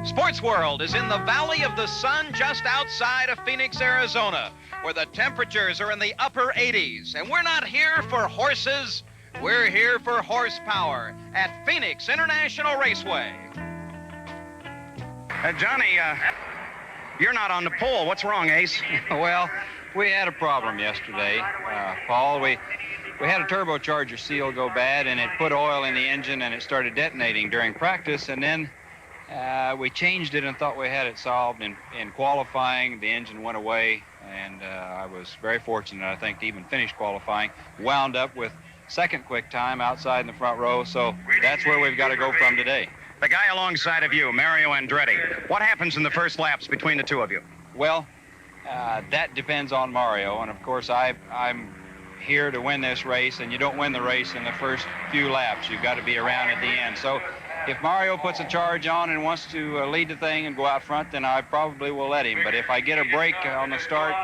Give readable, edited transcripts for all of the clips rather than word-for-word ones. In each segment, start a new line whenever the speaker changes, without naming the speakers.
Sports World is in the Valley of the Sun just outside of Phoenix, Arizona, where the temperatures are in the upper 80s. And we're not here for horses, we're here for horsepower at Phoenix International Raceway.
Johnny, you're not on the pole. What's wrong, Ace?
Well, we had a problem yesterday, Paul. We had a turbocharger seal go bad, and it put oil in the engine, and it started detonating during practice, and then we changed it and thought we had it solved. In qualifying, the engine went away, and I was very fortunate, I think, to even finish qualifying. Wound up with second quick time outside in the front row, so that's where we've got to go from today.
The guy alongside of you, Mario Andretti, what happens in the first laps between the two of you?
Well, that depends on Mario, and of course I'm here to win this race, and you don't win the race in the first few laps. You've got to be around at the end. So if Mario puts a charge on and wants to lead the thing and go out front, then I probably will let him. But if I get a break on the start,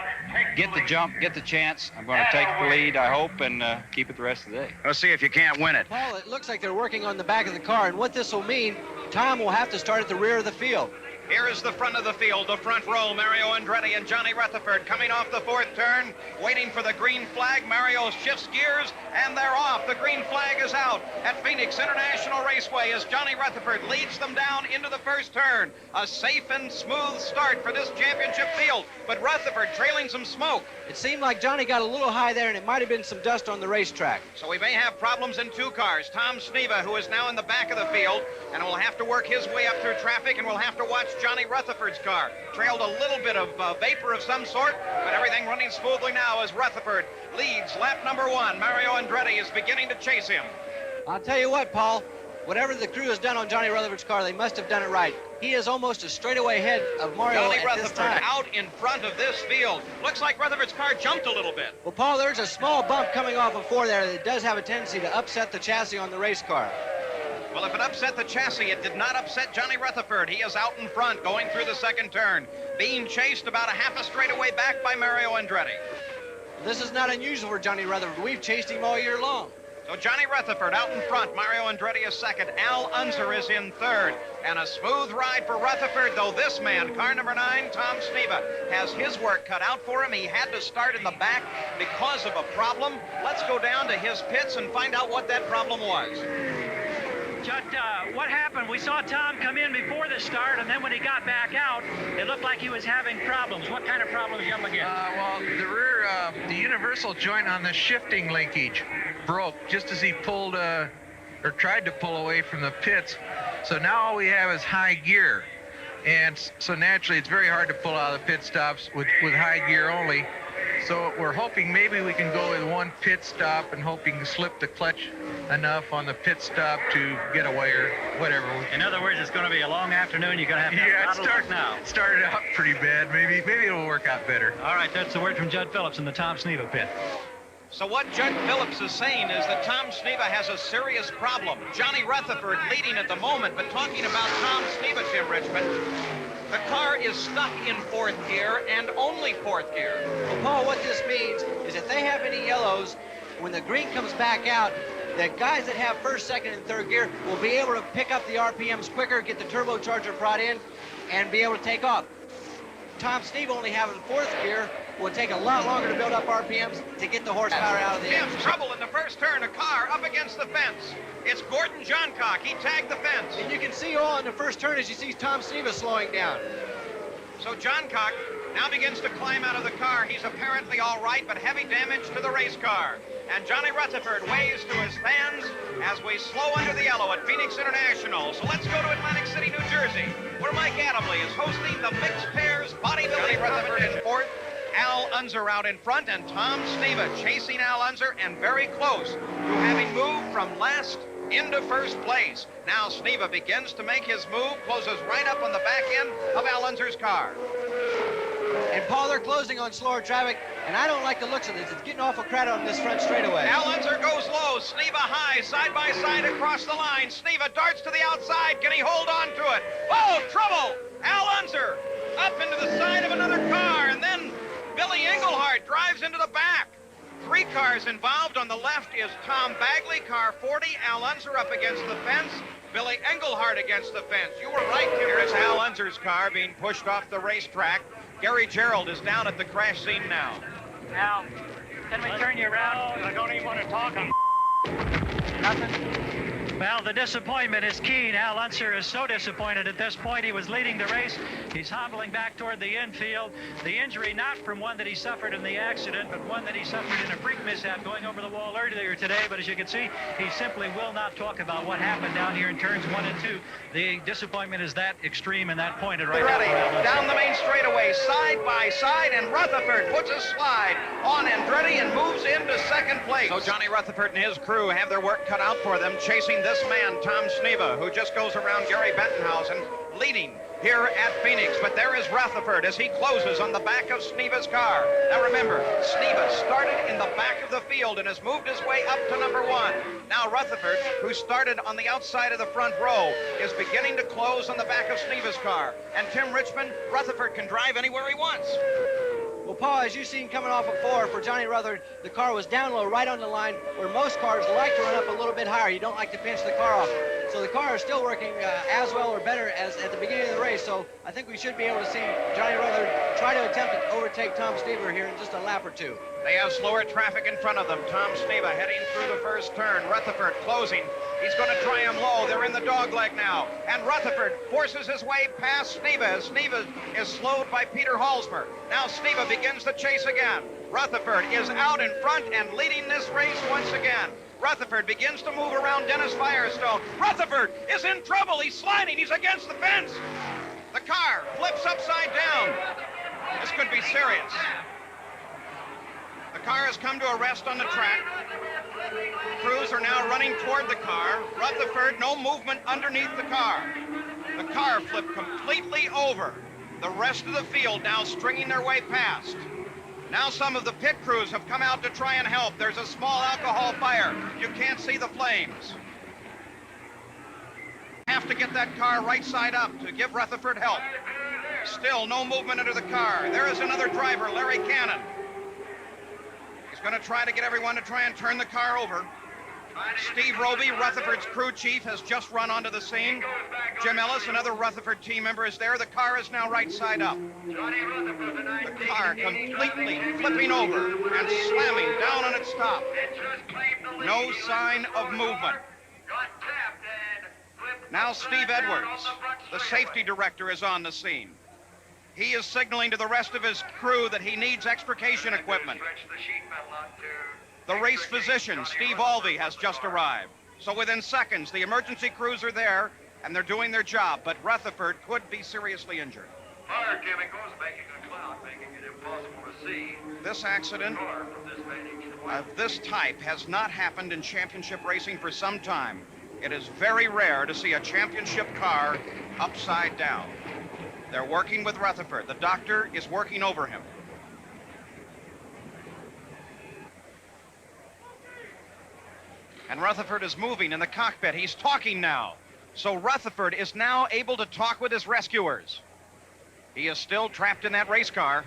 get the jump, get the chance, I'm going to take the lead, I hope, and keep it the rest of the day.
Let's see if you can't win it.
Paul, it looks like they're working on the back of the car, and what this will mean, Tom will have to start at the rear of the field.
Here is the front of the field, the front row. Mario Andretti and Johnny Rutherford coming off the fourth turn, waiting for the green flag. Mario shifts gears, and they're off. The green flag is out at Phoenix International Raceway as Johnny Rutherford leads them down into the first turn. A safe and smooth start for this championship field, but Rutherford trailing some smoke.
It seemed like Johnny got a little high there, and it might have been some dust on the racetrack.
So we may have problems in two cars. Tom Sneva, who is now in the back of the field, and will have to work his way up through traffic, and we'll have to watch Johnny Rutherford's car. Trailed a little bit of vapor of some sort, but everything running smoothly now as Rutherford leads lap number one. Mario Andretti is beginning to chase him.
I'll tell you what, Paul, whatever the crew has done on Johnny Rutherford's car, they must have done it right. He is almost a straightaway head of Mario
Johnny
at
Rutherford
this time.
out in front of this field. Looks like Rutherford's car jumped a little bit.
Well, Paul, there's a small bump coming off of four there that does have a tendency to upset the chassis on the race car.
Well, if it upset the chassis, it did not upset Johnny Rutherford. He is out in front, going through the second turn, being chased about a half a straightaway back by Mario Andretti.
This is not unusual for Johnny Rutherford. We've chased him all year long.
So Johnny Rutherford out in front, Mario Andretti is second, Al Unser is in third, and a smooth ride for Rutherford, though this man, car number 9, Tom Sneva, has his work cut out for him. He had to start in the back because of a problem. Let's go down to his pits and find out what that problem was.
Judd, what happened? We saw Tom come in before the start, and then when he got back out, it looked like he was having problems. What kind of problems you up against?
Well, the rear, the universal joint on the shifting linkage broke just as he pulled, or tried to pull away from the pits. So now all we have is high gear. And so naturally, it's very hard to pull out of the pit stops with high gear only. So we're hoping maybe we can go with one pit stop and hoping to slip the clutch enough on the pit stop to get away or whatever.
In other words, it's going to be a long afternoon. You're going to have to
started out pretty bad. Maybe it'll work out better.
All right, that's the word from Judd Phillips in the Tom Sneva pit.
So what Judd Phillips is saying is that Tom Sneva has a serious problem. Johnny Rutherford leading at the moment, but talking about Tom Sneva, Tim Richmond, the car is stuck in fourth gear and only fourth gear.
Well, Paul, what this means is if they have any yellows, when the green comes back out, the guys that have first, second, and third gear will be able to pick up the RPMs quicker, get the turbocharger brought in, and be able to take off. Tom Sneva only having fourth gear will take a lot longer to build up RPMs to get the horsepower out of the engine.
Trouble in the first turn, a car up against the fence. It's Gordon Johncock. He tagged the fence.
And you can see all in the first turn as you see Tom Sneva slowing down.
So Johncock now begins to climb out of the car. He's apparently all right, but heavy damage to the race car. And Johnny Rutherford waves to his fans as we slow under the yellow at Phoenix International. So let's go to Atlantic City, New Jersey, where Mike Adamley is hosting the mixed pairs bodybuilding. Johnny Rutherford in fourth, Al Unser out in front, and Tom Sneva chasing Al Unser and very close to having moved from last into first place. Now Sneva begins to make his move, closes right up on the back end of Al Unser's car.
And Paul, they're closing on slower traffic, and I don't like the looks of this. It's getting awful crowded on this front straightaway.
Al Unser goes low, Sneva high, side by side across the line. Sneva darts to the outside. Can he hold on to it? Oh, trouble! Al Unser up into the side of another car, and then Billy Englehart drives into the back. Three cars involved. On the left is Tom Bagley, car 40. Al Unser up against the fence. Billy Engelhart against the fence. You were right, Tim. Here's Hal Unser's car being pushed off the racetrack. Gary Gerald is down at the crash scene now.
Al, can we turn you around?
I don't even want to talk.
Nothing? Well, the disappointment is keen. Al Unser is so disappointed at this point. He was leading the race. He's hobbling back toward the infield. The injury not from one that he suffered in the accident, but one that he suffered in a freak mishap going over the wall earlier today. But as you can see, he simply will not talk about what happened down here in turns 1 and 2. The disappointment is that extreme and that pointed right
Ready,
now.
down the main straightaway, side by side, and Rutherford puts a slide on Andretti and moves into second place. So Johnny Rutherford and his crew have their work cut out for them, chasing this man, Tom Sneva, who just goes around Gary Bettenhausen, leading here at Phoenix. But there is Rutherford as he closes on the back of Sneva's car. Now remember, Sneva started in the back of the field and has moved his way up to number 1. Now Rutherford, who started on the outside of the front row, is beginning to close on the back of Sneva's car. And Tim Richmond, Rutherford can drive anywhere he wants.
Well, Paul, as you've seen coming off of 4 for Johnny Rutherford, the car was down low right on the line where most cars like to run up a little bit higher. You don't like to pinch the car off. So the car is still working as well or better as at the beginning of the race. So I think we should be able to see Johnny Rutherford try to attempt to overtake Tom Sneva here in just a lap or 2.
They have slower traffic in front of them. Tom Sneva heading through the first turn. Rutherford closing. He's going to try him low. They're in the dogleg now. And Rutherford forces his way past Sneva as Sneva is slowed by Peter Halsmer. Now Sneva begins the chase again. Rutherford is out in front and leading this race once again. Rutherford begins to move around Dennis Firestone. Rutherford is in trouble. He's sliding. He's against the fence. The car flips upside down. This could be serious. The car has come to a rest on the track. Crews are now running toward the car. Rutherford, no movement underneath the car. The car flipped completely over. The rest of the field now stringing their way past. Now some of the pit crews have come out to try and help. There's a small alcohol fire. You can't see the flames. Have to get that car right side up to give Rutherford help. Still no movement under the car. There is another driver, Larry Cannon. He's going to try to get everyone to try and turn the car over. Steve Roby, Rutherford's crew chief, has just run onto the scene. Jim Ellis, another Rutherford team member, is there. The car is now right side up. The car completely flipping over and slamming down on its top. No sign of movement. Now Steve Edwards, the safety director, is on the scene. He is signaling to the rest of his crew that he needs extrication equipment. The race physician, Steve Alvey, has just arrived. So within seconds, the emergency crews are there, and they're doing their job, but Rutherford could be seriously injured.
Fire chemicals making a cloud, making it impossible to see.
This accident of this type has not happened in championship racing for some time. It is very rare to see a championship car upside down. They're working with Rutherford. The doctor is working over him. And Rutherford is moving in the cockpit. He's talking now. So Rutherford is now able to talk with his rescuers. He is still trapped in that race car,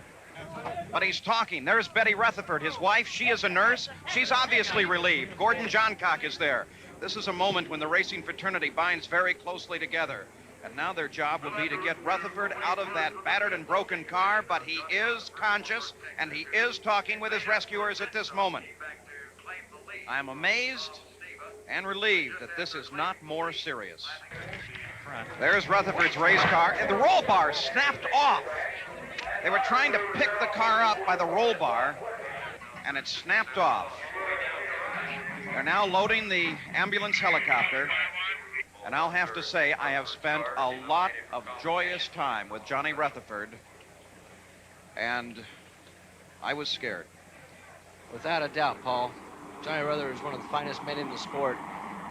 but he's talking. There's Betty Rutherford, his wife. She is a nurse. She's obviously relieved. Gordon Johncock is there. This is a moment when the racing fraternity binds very closely together. And now their job will be to get Rutherford out of that battered and broken car, but he is conscious, and he is talking with his rescuers at this moment. I am amazed and relieved that this is not more serious. There's Rutherford's race car, and the roll bar snapped off. They were trying to pick the car up by the roll bar, and it snapped off. They're now loading the ambulance helicopter, and I'll have to say I have spent a lot of joyous time with Johnny Rutherford, and I was scared.
Without a doubt, Paul. Johnny Rutherford is one of the finest men in the sport.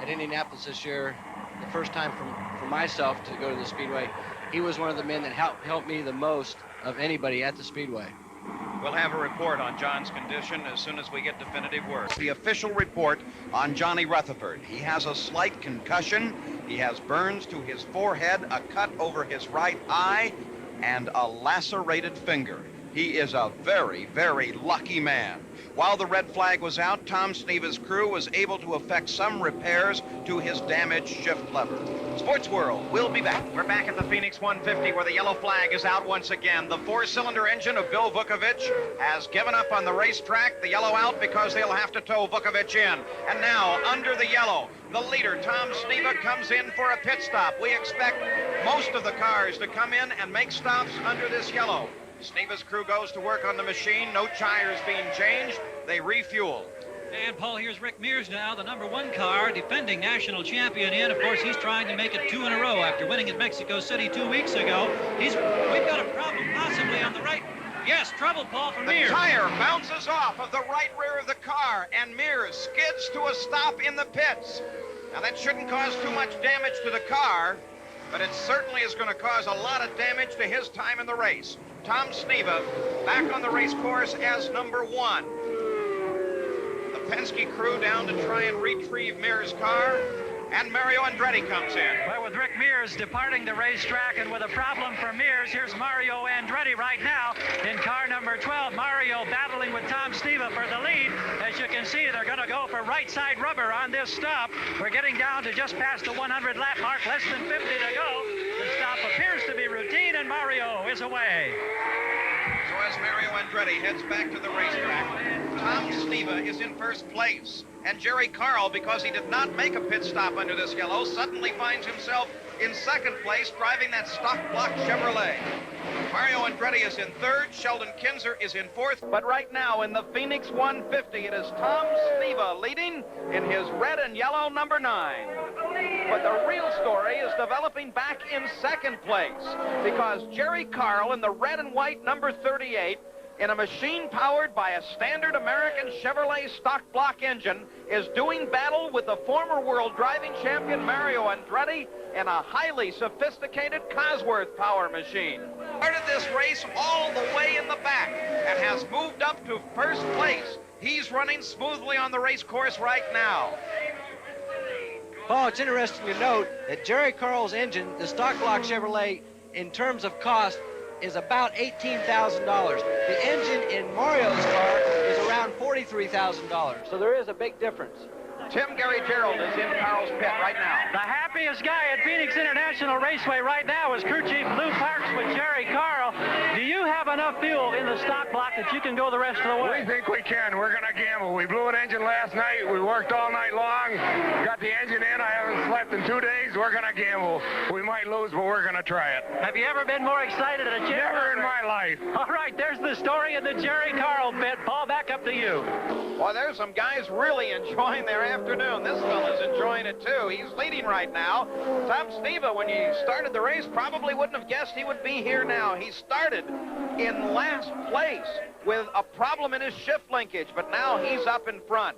At Indianapolis this year, the first time for myself to go to the Speedway, he was one of the men that helped me the most of anybody at the Speedway.
We'll have a report on John's condition as soon as we get definitive word. The official report on Johnny Rutherford. He has a slight concussion. He has burns to his forehead, a cut over his right eye, and a lacerated finger. He is a very, very lucky man. While the red flag was out, Tom Sneva's crew was able to effect some repairs to his damaged shift lever. Sports World, we'll be back. We're back at the Phoenix 150 where the yellow flag is out once again. The four-cylinder engine of Bill Vukovich has given up on the racetrack. The yellow out because they'll have to tow Vukovich in. And now, under the yellow, the leader, Tom Sneva, comes in for a pit stop. We expect most of the cars to come in and make stops under this yellow. Sneva's crew goes to work on the machine. No tires being changed. They refuel.
And Paul, here's Rick Mears now, the #1 car, defending national champion in. Of course, he's trying to make it 2 in a row after winning at Mexico City 2 weeks ago. We've got a problem possibly on the right. Yes, trouble, Paul, for Mears.
The tire bounces off of the right rear of the car, and Mears skids to a stop in the pits. Now, that shouldn't cause too much damage to the car, but it certainly is going to cause a lot of damage to his time in the race. Tom Sneva back on the race course as #1. The Penske crew down to try and retrieve Mears' car, and Mario Andretti comes in.
Well, with Rick Mears departing the racetrack and with a problem for Mears, here's Mario Andretti right now in car number 12. Mario battling with Tom Sneva for the lead. As you can see, they're going to go for right side rubber on this stop. We're getting down to just past the 100 lap mark, less than 50 to go. The stop appears to be routine, and Mario is away.
So as Mario Andretti heads back to the racetrack, Tom Sneva is in first place. And Jerry Carl, because he did not make a pit stop under this yellow, suddenly finds himself in second place driving that stock block Chevrolet. Mario Andretti is in third. Sheldon Kinzer is in fourth. But right now in the Phoenix 150, it is Tom Sneva leading in his red and yellow #9. But the real story is developing back in second place because Jerry Carl in the red and white #38 in a machine powered by a standard American Chevrolet stock block engine is doing battle with the former world driving champion Mario Andretti in a highly sophisticated Cosworth power machine. Started this race all the way in the back and has moved up to first place. He's running smoothly on the race course right now.
Paul, it's interesting to note that Jerry Carl's engine, the stock block Chevrolet, in terms of cost, is about $18,000. The engine in Mario's car is around $43,000. So there is a big difference.
Tim Gary Gerald is in Carl's pit right now.
The happiest guy at Phoenix International Raceway right now is crew chief Lou Parks with Jerry Carl. Do you have enough fuel in the stock block that you can go the rest of the way?
We think we can. We're going to gamble. We blew an engine last night. We worked all night long. Got the engine in. I haven't slept in 2 days. We're going to gamble. We might lose, but we're going to try it.
Have you ever been more excited at a Jerry?
Never in my life.
All right, there's the story of the Jerry Carl pit. Paul, back up to you.
Well, there's some guys really enjoying their afternoon. This fella's enjoying it, too. He's leading right now. Tom Sneva, when he started the race, probably wouldn't have guessed he would be here now. He started in last place with a problem in his shift linkage, but now he's up in front.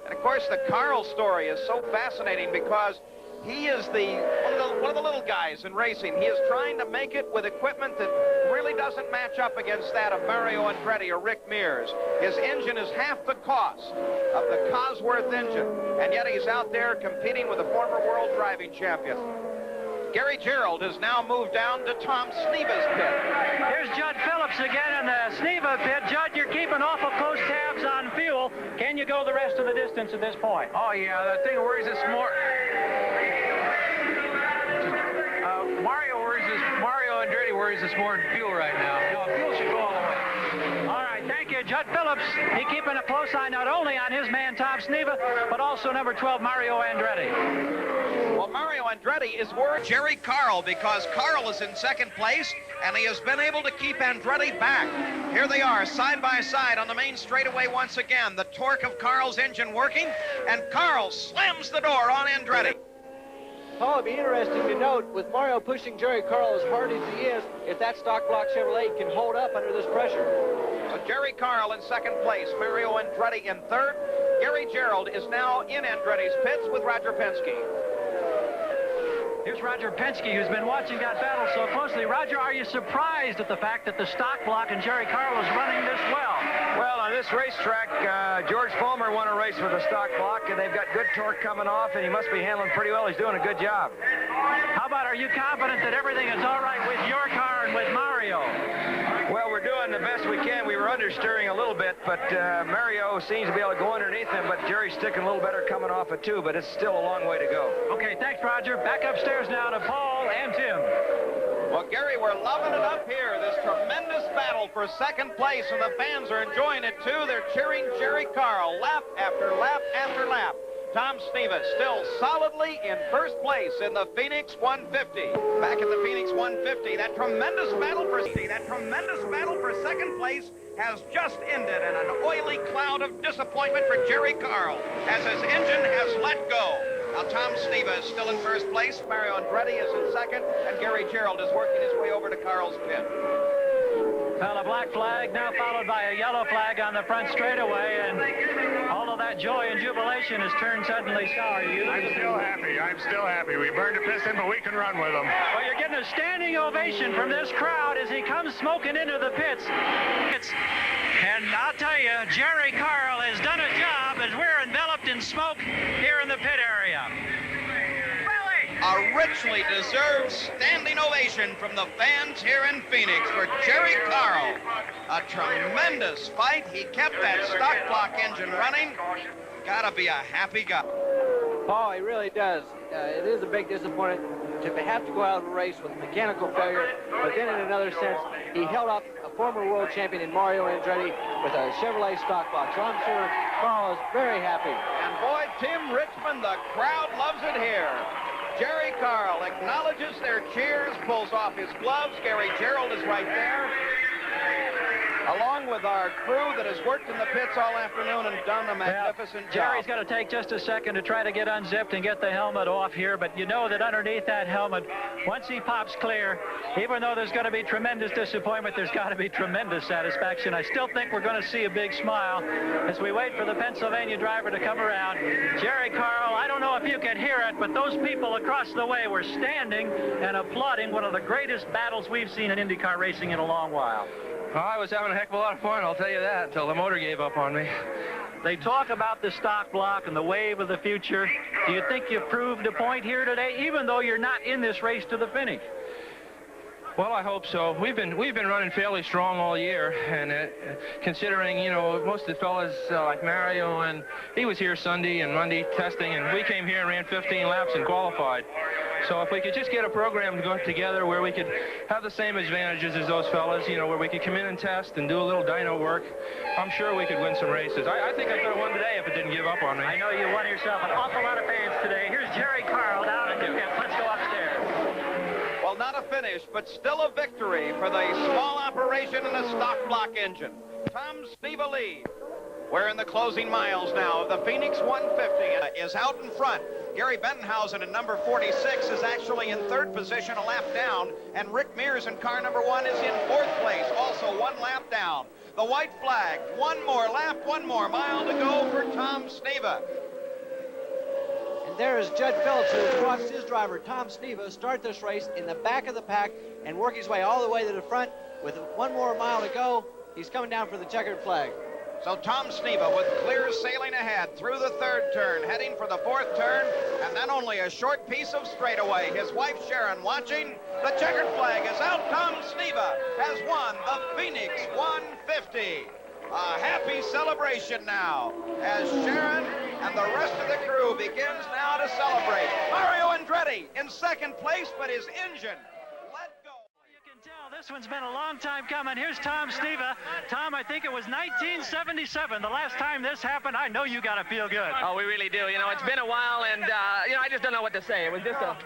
And, of course, the Carl story is so fascinating because he is one of the little guys in racing. He is trying to make it with equipment that really doesn't match up against that of Mario Andretti or Rick Mears. His engine is half the cost of the Cosworth engine, and yet he's out there competing with a former world driving champion. Gary Gerald has now moved down to Tom Sneva's pit.
Here's Judd Phillips again in the Sneva pit. Judd, you're keeping awful close tabs on fuel. Can you go the rest of the distance at this point?
Oh, yeah, the thing worries us more. Mario Andretti worries us more than fuel right now. No, fuel should go all the way.
All right, thank you, Judd Phillips. He's keeping a close eye not only on his man Tom Sneva, but also number 12 Mario Andretti.
Well, Mario Andretti is worried Jerry Carl because Carl is in second place, and he has been able to keep Andretti back. Here they are, side by side on the main straightaway once again. The torque of Carl's engine working, and Carl slams the door on Andretti.
Paul, it'd be interesting to note, with Mario pushing Jerry Carl as hard as he is, if that stock block Chevrolet can hold up under this pressure.
So Jerry Carl in second place, Mario Andretti in third. Gary Gerald is now in Andretti's pits with Roger Penske.
Here's Roger Penske, who's been watching that battle so closely. Roger, are you surprised at the fact that the stock block and Jerry Carl is running this well?
Well, on this racetrack, George Fulmer won a race with a stock block, and they've got good torque coming off, and he must be handling pretty well. He's doing a good job.
How about, are you confident that everything is all right with your car and with Mario? Mario.
Well, we're doing the best we can. We were understeering a little bit, but Mario seems to be able to go underneath him, but Jerry's sticking a little better coming off it, too, but it's still a long way to go.
Okay, thanks, Roger. Back upstairs now to Paul and Tim.
Well, Gary, we're loving it up here. This tremendous battle for second place, and the fans are enjoying it, too. They're cheering Jerry Carl lap after lap after lap. Tom Sneva still solidly in first place in the Phoenix 150. Back in the Phoenix 150, that tremendous battle for second place has just ended in an oily cloud of disappointment for Jerry Carl as his engine has let go. Now Tom Sneva is still in first place, Mario Andretti is in second, and Gary Gerald is working his way over to Carl's pit.
Well, a black flag now followed by a yellow flag on the front straightaway, and all of that joy and jubilation has turned suddenly sour.
I'm still happy. We burned a piston, but we can run with them.
Well, you're getting a standing ovation from this crowd as he comes smoking into the pits. And I'll tell you, Jerry Carl has done a job as we're enveloped in smoke here in the pit area.
A richly deserved standing ovation from the fans here in Phoenix for Jerry Carl. A tremendous fight. He kept that stock block engine running. Gotta be a happy guy.
Oh, he really does. It is a big disappointment to have to go out and race with mechanical failure, but then in another sense, he held up a former world champion in Mario Andretti with a Chevrolet stock block. So I'm sure Carl is very happy.
And boy, Tim Richmond, the crowd loves it here. Jerry Carl acknowledges their cheers, pulls off his gloves. Gary Gerald is right there, along with our crew that has worked in the pits all afternoon and done a magnificent job.
Jerry's got to take just a second to try to get unzipped and get the helmet off here, but you know that underneath that helmet, once he pops clear, even though there's going to be tremendous disappointment, there's got to be tremendous satisfaction. I still think we're going to see a big smile as we wait for the Pennsylvania driver to come around. Jerry Carl, I don't know if you can hear it, but those people across the way were standing and applauding one of the greatest battles we've seen in IndyCar racing in a long while.
Oh, I was having a heck of a lot of fun, I'll tell you that, until the motor gave up on me.
They talk about the stock block and the wave of the future. Do you think you proved a point here today, even though you're not in this race to the finish?
Well, I hope so. We've been running fairly strong all year, and considering, you know, most of the fellas like Mario, and he was here Sunday and Monday testing, and we came here and ran 15 laps and qualified. So if we could just get a program going together where we could have the same advantages as those fellas, you know, where we could come in and test and do a little dyno work, I'm sure we could win some races. I think I could have won today if it didn't give up on me.
I know you won yourself an awful lot of fans today. Here's Jerry Carl down in the pit. Let's go upstairs.
Well, not a finish, but still a victory for the small operation and the stock block engine. Tom Sneva leads. We're in the closing miles now. The Phoenix 150 is out in front. Gary Bettenhausen in number 46 is actually in third position, a lap down, and Rick Mears in car number 1 is in fourth place, also 1 lap down. The white flag, one more lap, 1 more mile to go for Tom Sneva.
And there is Judd Phillips, who has watched his driver, Tom Sneva, start this race in the back of the pack and work his way all the way to the front. With 1 more mile to go, he's coming down for the checkered flag.
So Tom Sneva with clear sailing ahead through the third turn, heading for the fourth turn, and then only a short piece of straightaway. His wife Sharon watching. The checkered flag is out. Tom Sneva has won the Phoenix 150. A happy celebration now as Sharon and the rest of the crew begins now to celebrate. Mario Andretti in second place, but his engine let go.
You can tell this one's been a long time coming. Here's Tom Sneva. Tom, I think it was 1977. The last time this happened, I know you got to feel good.
Oh, we really do. You know, it's been a while, and, you know, I just don't know what to say. It was just a...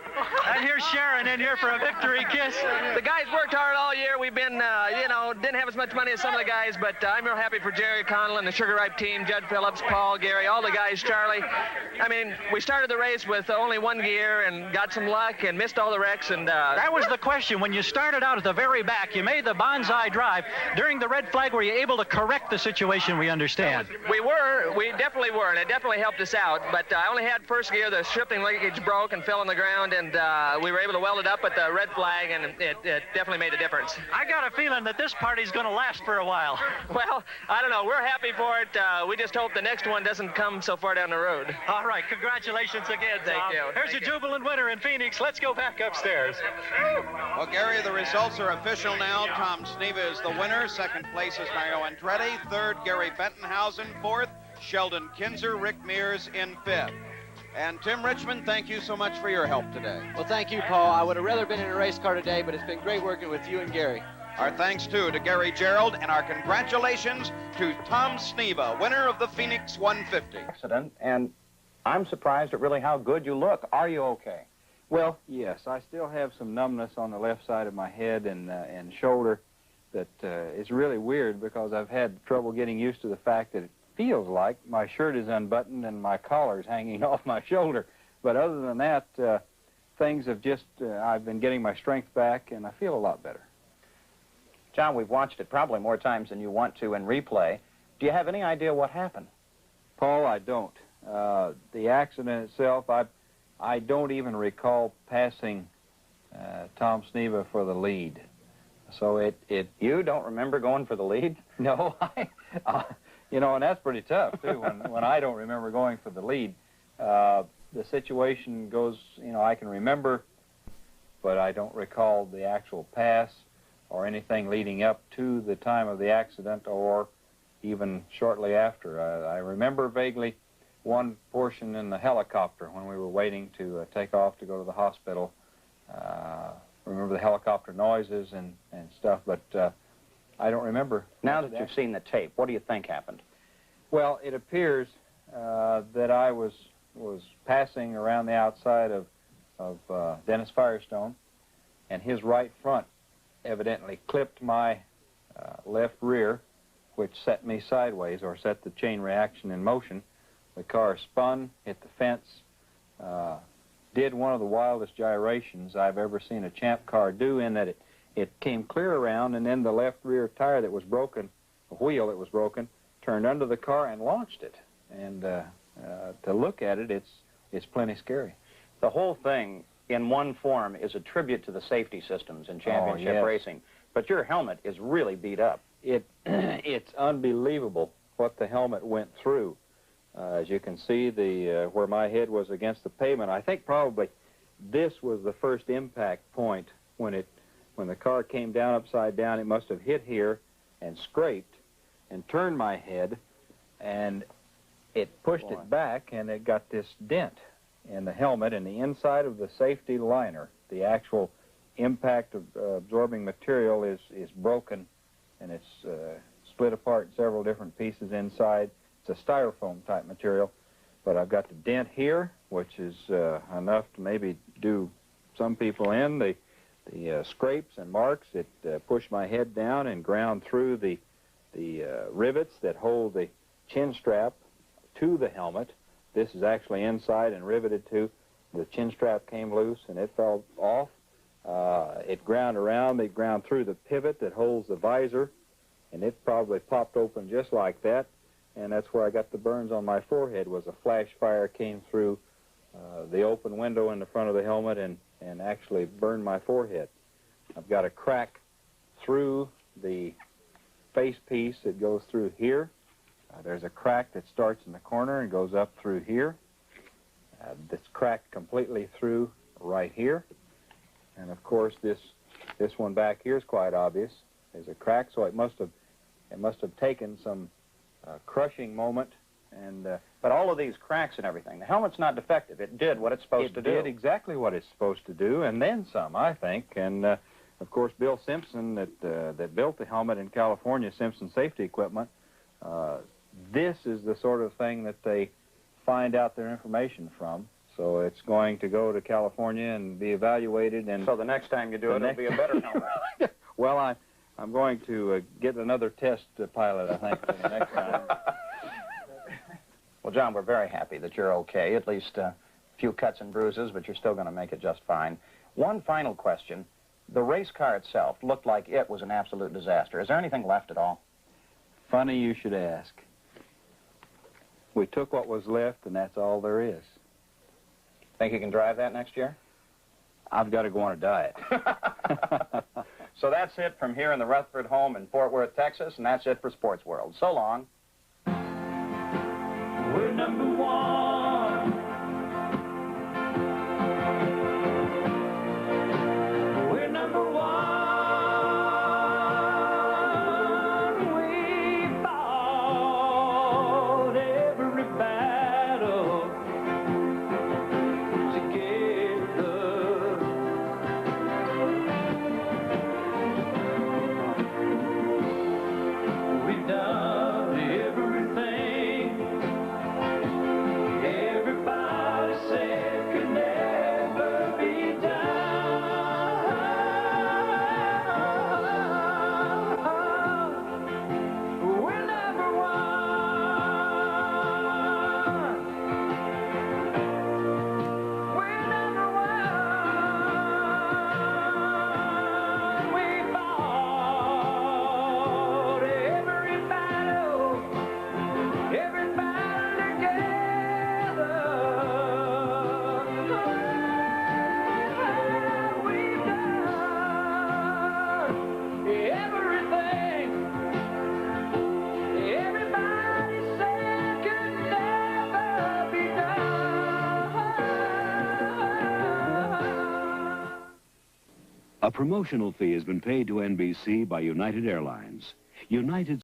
And here's Sharon in here for a victory kiss.
The guys worked hard all year. We've been, you know, didn't have as much money as some of the guys, but I'm real happy for Jerry Connell and the Sugar Ripe team, Judd Phillips, Paul, Gary, all the guys, Charlie. I mean, we started the race with only 1 gear and got some luck and missed all the wrecks, and...
That was the question. When you started out at the very back, you made the bonsai drive. During the red flag, were you able to correct the situation, we understand?
We were. We definitely were, and it definitely helped us out. But I only had first gear. The shifting linkage broke and fell on the ground, and we were able to weld it up at the red flag, and it definitely made a difference.
I got a feeling that this party's going to last for a while.
Well, I don't know. We're happy for it. We just hope the next one doesn't come so far down the road.
All right. Congratulations again, Tom.
Thank you.
Here's a jubilant winner in Phoenix. Let's go back upstairs.
Well, Gary, the results are official. official now. Tom Sneva is the winner. Second place is Mario Andretti. Third, Gary Bettenhausen. Fourth, Sheldon Kinzer. Rick Mears in fifth. And Tim Richmond, thank you so much for your help today.
Well, thank you, Paul. I would have rather been in a race car today, but it's been great working with you and Gary.
Our thanks, too, to Gary Gerald, and our congratulations to Tom Sneva, winner of the Phoenix 150.
Accident, and I'm surprised at really how good you look. Are you okay?
Well, yes, I still have some numbness on the left side of my head and shoulder that is really weird because I've had trouble getting used to the fact that it feels like my shirt is unbuttoned and my collar is hanging off my shoulder. But other than that, things have just, I've been getting my strength back and I feel a lot better.
John, we've watched it probably more times than you want to in replay. Do you have any idea what happened?
Paul, I don't. The accident itself, I don't even recall passing Tom Sneva for the lead. So
You don't remember going for the lead?
No, you know, and that's pretty tough, too, when I don't remember going for the lead. The situation goes, you know, I can remember, but I don't recall the actual pass or anything leading up to the time of the accident or even shortly after. I remember vaguely one portion in the helicopter when we were waiting to take off to go to the hospital. Remember the helicopter noises and stuff, but I don't remember.
Now that you've seen the tape, what do you think happened?
Well, it appears that I was passing around the outside of Dennis Firestone, and his right front evidently clipped my left rear, which set me sideways or set the chain reaction in motion. The car spun, hit the fence, did one of the wildest gyrations I've ever seen a champ car do, in that it came clear around, and then the left rear tire that was broken, the wheel that was broken, turned under the car and launched it. And to look at it, it's plenty scary.
The whole thing, in one form, is a tribute to the safety systems in championship racing. But your helmet is really beat up.
It's unbelievable what the helmet went through. As you can see, where my head was against the pavement, I think probably this was the first impact point when the car came down upside down. It must have hit here and scraped and turned my head, and it pushed it back, and it got this dent in the helmet, and the inside of the safety liner, the actual impact of absorbing material is broken, and it's split apart in several different pieces inside. It's a styrofoam type material, but I've got the dent here, which is enough to maybe do some people in. The scrapes and marks, it pushed my head down and ground through the rivets that hold the chin strap to the helmet. This is actually inside and riveted to. The chin strap came loose and it fell off. It ground around, it ground through the pivot that holds the visor, and it probably popped open just like that. And that's where I got the burns on my forehead, was a flash fire came through the open window in the front of the helmet and actually burned my forehead. I've got a crack through the face piece that goes through here. There's a crack that starts in the corner and goes up through here. That's cracked completely through right here. And of course this one back here is quite obvious. There's a crack, so it must have taken some crushing moment. And
but all of these cracks and everything, the helmet's not defective. It did what it's supposed to do.
It did exactly what it's supposed to do, and then some, I think. And of course, Bill Simpson, that built the helmet in California, Simpson Safety Equipment, this is the sort of thing that they find out their information from. So it's going to go to California and be evaluated. And
so the next time you do it, it'll be a better helmet.
Well, I'm going to get another test pilot, I think, for the next time.
Well, John, we're very happy that you're okay. At least a few cuts and bruises, but you're still going to make it just fine. One final question. The race car itself looked like it was an absolute disaster. Is there anything left at all?
Funny you should ask. We took what was left, and that's all there is.
Think you can drive that next year?
I've got to go on a diet.
So that's it from here in the Rutherford home in Fort Worth, Texas, and that's it for Sports World. So long.
We're number one. We're number one.
A promotional fee has been paid to NBC by United Airlines. United